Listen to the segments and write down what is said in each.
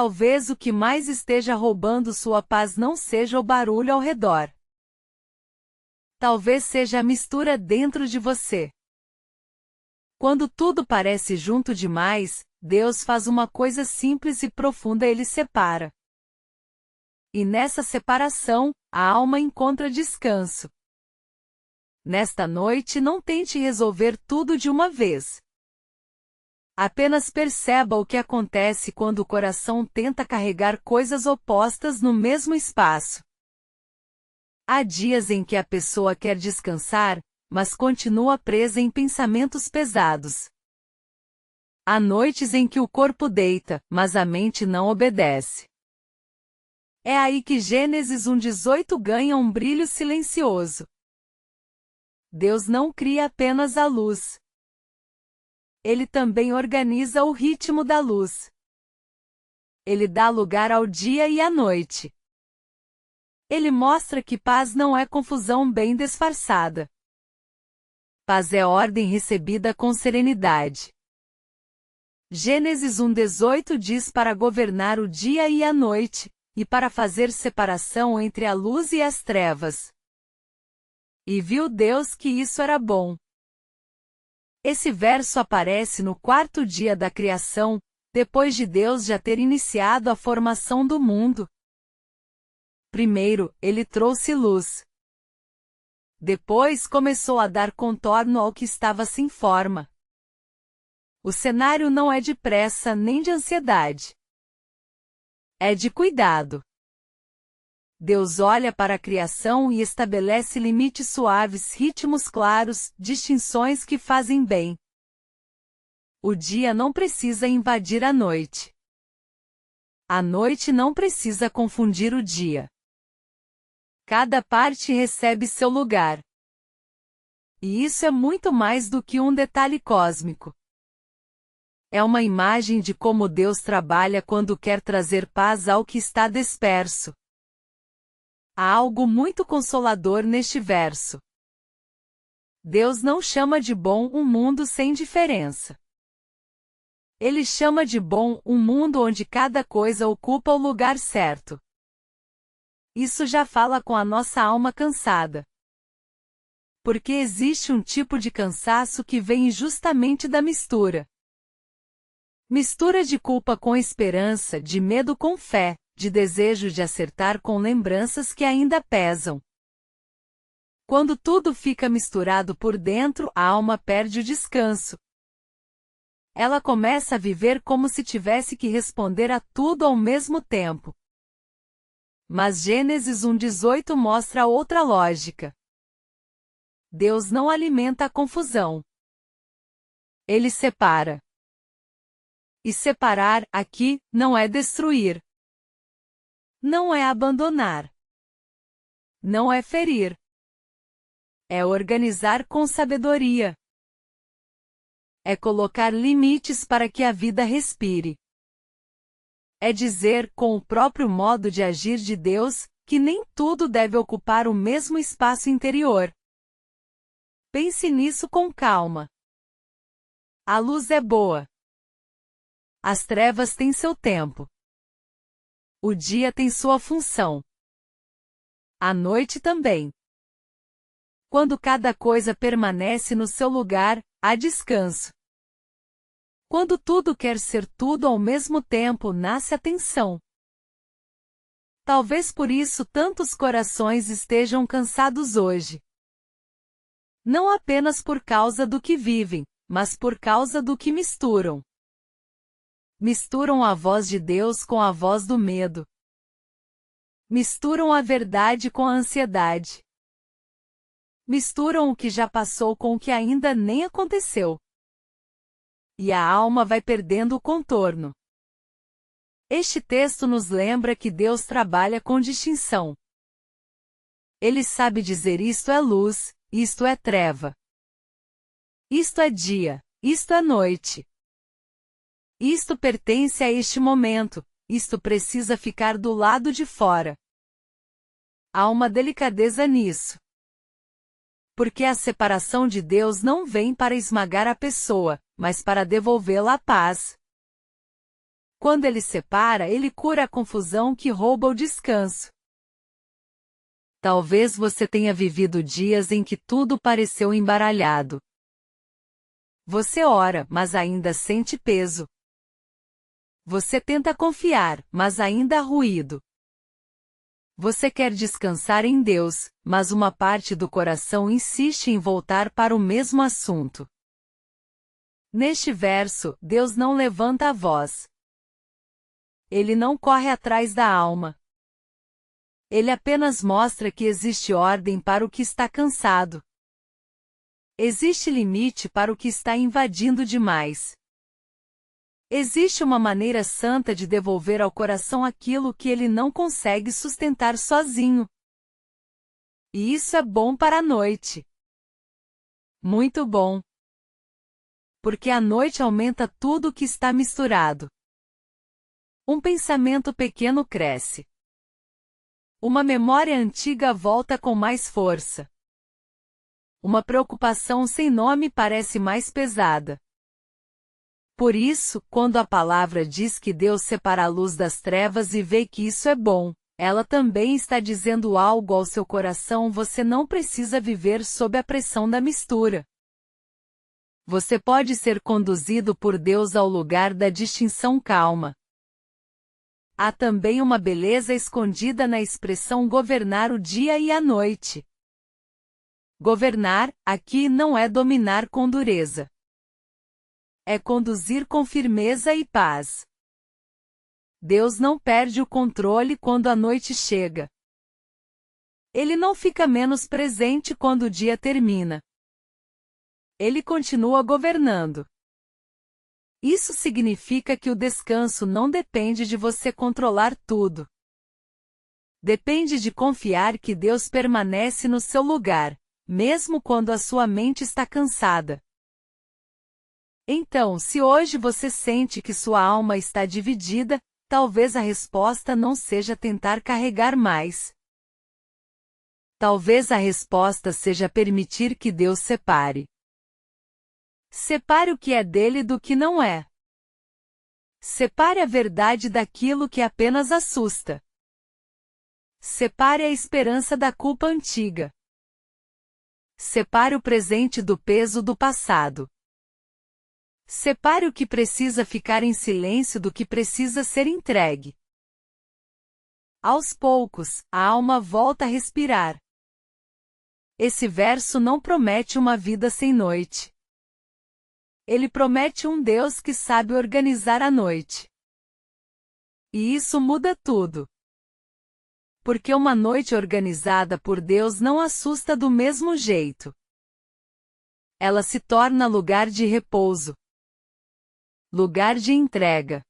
Talvez o que mais esteja roubando sua paz não seja o barulho ao redor. Talvez seja a mistura dentro de você. Quando tudo parece junto demais, Deus faz uma coisa simples e profunda: Ele separa. E nessa separação, a alma encontra descanso. Nesta noite, não tente resolver tudo de uma vez. Apenas perceba o que acontece quando o coração tenta carregar coisas opostas no mesmo espaço. Há dias em que a pessoa quer descansar, mas continua presa em pensamentos pesados. Há noites em que o corpo deita, mas a mente não obedece. É aí que Gênesis 1:18 ganha um brilho silencioso. Deus não cria apenas a luz. Ele também organiza o ritmo da luz. Ele dá lugar ao dia e à noite. Ele mostra que paz não é confusão bem disfarçada. Paz é ordem recebida com serenidade. Gênesis 1:18 diz para governar o dia e a noite, e para fazer separação entre a luz e as trevas. E viu Deus que isso era bom. Esse verso aparece no quarto dia da criação, depois de Deus já ter iniciado a formação do mundo. Primeiro, ele trouxe luz. Depois começou a dar contorno ao que estava sem forma. O cenário não é de pressa nem de ansiedade. É de cuidado. Deus olha para a criação e estabelece limites suaves, ritmos claros, distinções que fazem bem. O dia não precisa invadir a noite. A noite não precisa confundir o dia. Cada parte recebe seu lugar. E isso é muito mais do que um detalhe cósmico. É uma imagem de como Deus trabalha quando quer trazer paz ao que está disperso. Há algo muito consolador neste verso. Deus não chama de bom um mundo sem diferença. Ele chama de bom um mundo onde cada coisa ocupa o lugar certo. Isso já fala com a nossa alma cansada. Porque existe um tipo de cansaço que vem justamente da mistura. Mistura de culpa com esperança, de medo com fé, de desejo de acertar com lembranças que ainda pesam. Quando tudo fica misturado por dentro, a alma perde o descanso. Ela começa a viver como se tivesse que responder a tudo ao mesmo tempo. Mas Gênesis 1:18 mostra outra lógica. Deus não alimenta a confusão. Ele separa. E separar, aqui, não é destruir. Não é abandonar. Não é ferir. É organizar com sabedoria. É colocar limites para que a vida respire. É dizer, com o próprio modo de agir de Deus, que nem tudo deve ocupar o mesmo espaço interior. Pense nisso com calma. A luz é boa. As trevas têm seu tempo. O dia tem sua função. A noite também. Quando cada coisa permanece no seu lugar, há descanso. Quando tudo quer ser tudo ao mesmo tempo, nasce a tensão. Talvez por isso tantos corações estejam cansados hoje. Não apenas por causa do que vivem, mas por causa do que misturam. Misturam a voz de Deus com a voz do medo. Misturam a verdade com a ansiedade. Misturam o que já passou com o que ainda nem aconteceu. E a alma vai perdendo o contorno. Este texto nos lembra que Deus trabalha com distinção. Ele sabe dizer: isto é luz, isto é treva. Isto é dia, isto é noite. Isto pertence a este momento, isto precisa ficar do lado de fora. Há uma delicadeza nisso. Porque a separação de Deus não vem para esmagar a pessoa, mas para devolvê-la à paz. Quando ele separa, ele cura a confusão que rouba o descanso. Talvez você tenha vivido dias em que tudo pareceu embaralhado. Você ora, mas ainda sente peso. Você tenta confiar, mas ainda há ruído. Você quer descansar em Deus, mas uma parte do coração insiste em voltar para o mesmo assunto. Neste verso, Deus não levanta a voz. Ele não corre atrás da alma. Ele apenas mostra que existe ordem para o que está cansado. Existe limite para o que está invadindo demais. Existe uma maneira santa de devolver ao coração aquilo que ele não consegue sustentar sozinho. E isso é bom para a noite. Muito bom. Porque a noite aumenta tudo o que está misturado. Um pensamento pequeno cresce. Uma memória antiga volta com mais força. Uma preocupação sem nome parece mais pesada. Por isso, quando a palavra diz que Deus separa a luz das trevas e vê que isso é bom, ela também está dizendo algo ao seu coração: você não precisa viver sob a pressão da mistura. Você pode ser conduzido por Deus ao lugar da distinção calma. Há também uma beleza escondida na expressão governar o dia e a noite. Governar, aqui, não é dominar com dureza. É conduzir com firmeza e paz. Deus não perde o controle quando a noite chega. Ele não fica menos presente quando o dia termina. Ele continua governando. Isso significa que o descanso não depende de você controlar tudo. Depende de confiar que Deus permanece no seu lugar, mesmo quando a sua mente está cansada. Então, se hoje você sente que sua alma está dividida, talvez a resposta não seja tentar carregar mais. Talvez a resposta seja permitir que Deus separe. Separe o que é dele do que não é. Separe a verdade daquilo que apenas assusta. Separe a esperança da culpa antiga. Separe o presente do peso do passado. Separe o que precisa ficar em silêncio do que precisa ser entregue. Aos poucos, a alma volta a respirar. Esse verso não promete uma vida sem noite. Ele promete um Deus que sabe organizar a noite. E isso muda tudo. Porque uma noite organizada por Deus não assusta do mesmo jeito. Ela se torna lugar de repouso. Lugar de entrega.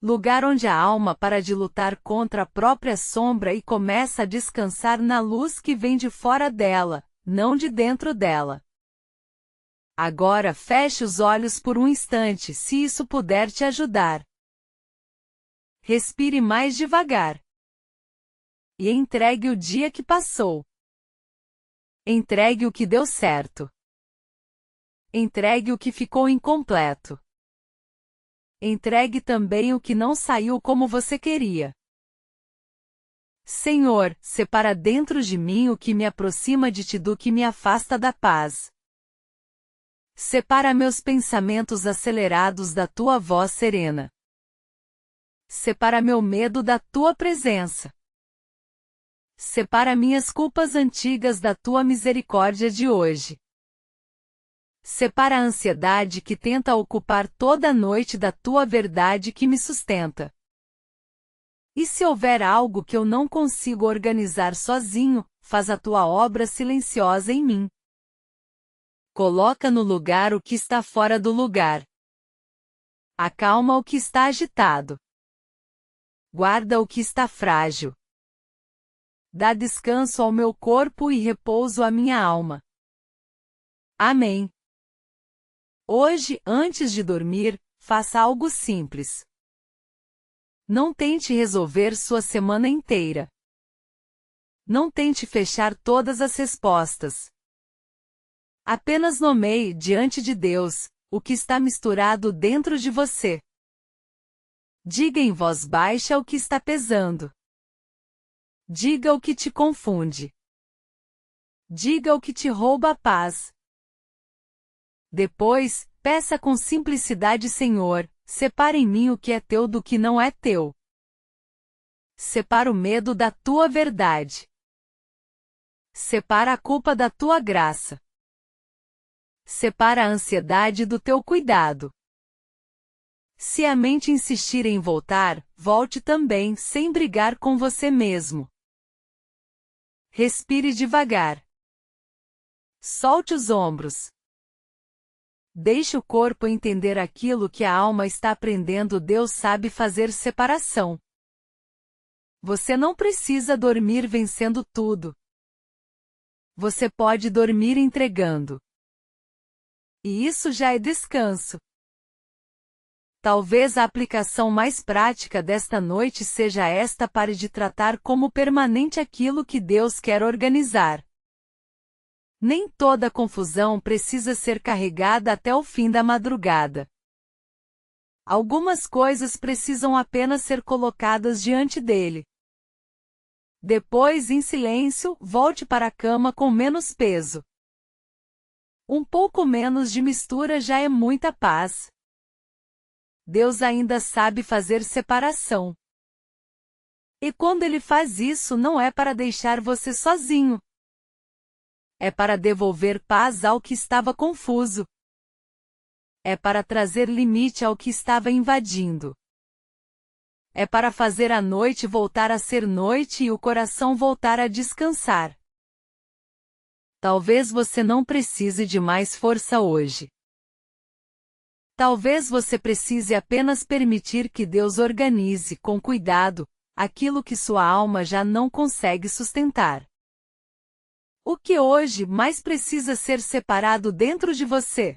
Lugar onde a alma para de lutar contra a própria sombra e começa a descansar na luz que vem de fora dela, não de dentro dela. Agora feche os olhos por um instante, se isso puder te ajudar. Respire mais devagar. E entregue o dia que passou. Entregue o que deu certo. Entregue o que ficou incompleto. Entregue também o que não saiu como você queria. Senhor, separa dentro de mim o que me aproxima de Ti do que me afasta da paz. Separa meus pensamentos acelerados da Tua voz serena. Separa meu medo da Tua presença. Separa minhas culpas antigas da Tua misericórdia de hoje. Separa a ansiedade que tenta ocupar toda a noite da Tua verdade que me sustenta. E se houver algo que eu não consigo organizar sozinho, faz a Tua obra silenciosa em mim. Coloca no lugar o que está fora do lugar. Acalma o que está agitado. Guarda o que está frágil. Dá descanso ao meu corpo e repouso à minha alma. Amém. Hoje, antes de dormir, faça algo simples. Não tente resolver sua semana inteira. Não tente fechar todas as respostas. Apenas nomeie diante de Deus o que está misturado dentro de você. Diga em voz baixa o que está pesando. Diga o que te confunde. Diga o que te rouba a paz. Depois, peça com simplicidade: Senhor, separa em mim o que é teu do que não é teu. Separa o medo da tua verdade. Separa a culpa da tua graça. Separa a ansiedade do teu cuidado. Se a mente insistir em voltar, volte também, sem brigar com você mesmo. Respire devagar. Solte os ombros. Deixe o corpo entender aquilo que a alma está aprendendo. Deus sabe fazer separação. Você não precisa dormir vencendo tudo. Você pode dormir entregando. E isso já é descanso. Talvez a aplicação mais prática desta noite seja esta: pare de tratar como permanente aquilo que Deus quer organizar. Nem toda confusão precisa ser carregada até o fim da madrugada. Algumas coisas precisam apenas ser colocadas diante dele. Depois, em silêncio, volte para a cama com menos peso. Um pouco menos de mistura já é muita paz. Deus ainda sabe fazer separação. E quando Ele faz isso, não é para deixar você sozinho. É para devolver paz ao que estava confuso. É para trazer limite ao que estava invadindo. É para fazer a noite voltar a ser noite e o coração voltar a descansar. Talvez você não precise de mais força hoje. Talvez você precise apenas permitir que Deus organize com cuidado aquilo que sua alma já não consegue sustentar. O que hoje mais precisa ser separado dentro de você?